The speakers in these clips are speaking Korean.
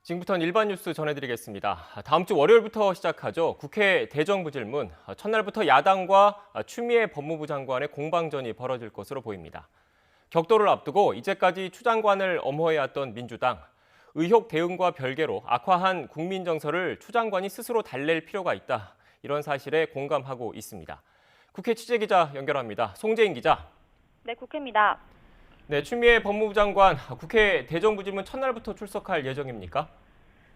지금부터는 일반 뉴스 전해드리겠습니다. 다음 주 월요일부터 시작하죠. 국회 대정부질문. 첫날부터 야당과 추미애 법무부 장관의 공방전이 벌어질 것으로 보입니다. 격도를 앞두고 이제까지 추 장관을 엄호해왔던 민주당. 의혹 대응과 별개로 악화한 국민 정서를 추 장관이 스스로 달랠 필요가 있다. 이런 사실에 공감하고 있습니다. 국회 취재기자 연결합니다. 송재인 기자. 네, 국회입니다. 네, 추미애 법무부 장관 국회 대정부질문 첫날부터 출석할 예정입니까?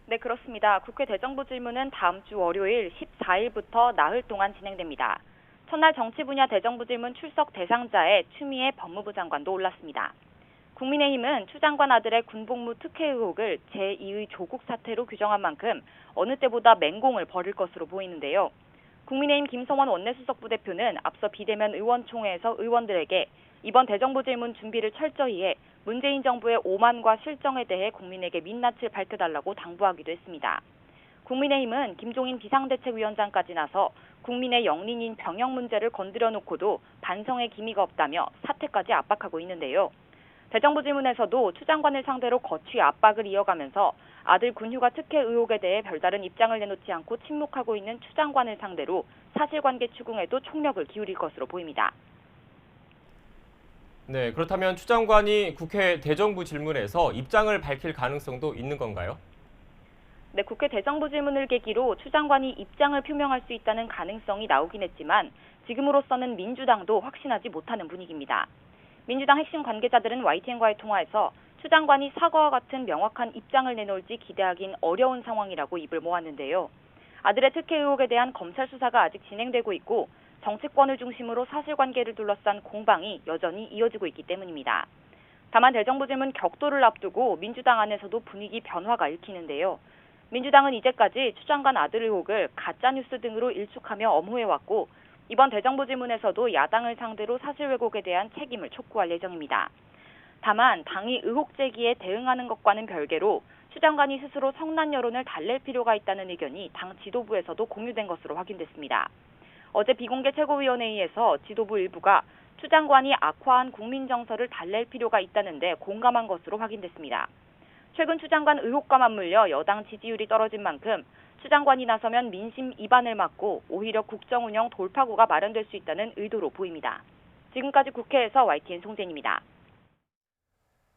네, 그렇습니다. 국회 대정부 질문은 다음 주 월요일 14일부터 나흘 동안 진행됩니다. 첫날 정치 분야 대정부 질문 출석 대상자에 추미애 법무부 장관도 올랐습니다. 국민의힘은 추 장관 아들의 군복무 특혜 의혹을 제2의 조국 사태로 규정한 만큼 어느 때보다 맹공을 벌일 것으로 보이는데요. 국민의힘 김성원 원내수석부 대표는 앞서 비대면 의원총회에서 의원들에게 이번 대정부 질문 준비를 철저히 해 문재인 정부의 오만과 실정에 대해 국민에게 민낯을 밝혀달라고 당부하기도 했습니다. 국민의힘은 김종인 비상대책위원장까지 나서 국민의 영린인 병역 문제를 건드려 놓고도 반성의 기미가 없다며 사퇴까지 압박하고 있는데요. 대정부 질문에서도 추 장관을 상대로 거취 압박을 이어가면서 아들 군휴가 특혜 의혹에 대해 별다른 입장을 내놓지 않고 침묵하고 있는 추 장관을 상대로 사실관계 추궁에도 총력을 기울일 것으로 보입니다. 네, 그렇다면 추 장관이 국회 대정부 질문에서 입장을 밝힐 가능성도 있는 건가요? 네, 국회 대정부 질문을 계기로 추 장관이 입장을 표명할 수 있다는 가능성이 나오긴 했지만 지금으로서는 민주당도 확신하지 못하는 분위기입니다. 민주당 핵심 관계자들은 YTN과의 통화에서 추 장관이 사과와 같은 명확한 입장을 내놓을지 기대하긴 어려운 상황이라고 입을 모았는데요. 아들의 특혜 의혹에 대한 검찰 수사가 아직 진행되고 있고 정치권을 중심으로 사실관계를 둘러싼 공방이 여전히 이어지고 있기 때문입니다. 다만 대정부 질문 격도를 앞두고 민주당 안에서도 분위기 변화가 읽히는데요. 민주당은 이제까지 추 장관 아들 의혹을 가짜뉴스 등으로 일축하며 엄호해왔고 이번 대정부 질문에서도 야당을 상대로 사실 왜곡에 대한 책임을 촉구할 예정입니다. 다만 당이 의혹 제기에 대응하는 것과는 별개로 추 장관이 스스로 성난 여론을 달랠 필요가 있다는 의견이 당 지도부에서도 공유된 것으로 확인됐습니다. 어제 비공개 최고위원회의에서 지도부 일부가 추 장관이 악화한 국민 정서를 달랠 필요가 있다는데 공감한 것으로 확인됐습니다. 최근 추 장관 의혹과 맞물려 여당 지지율이 떨어진 만큼 추 장관이 나서면 민심 이반을 막고 오히려 국정 운영 돌파구가 마련될 수 있다는 의도로 보입니다. 지금까지 국회에서 YTN 송재인입니다.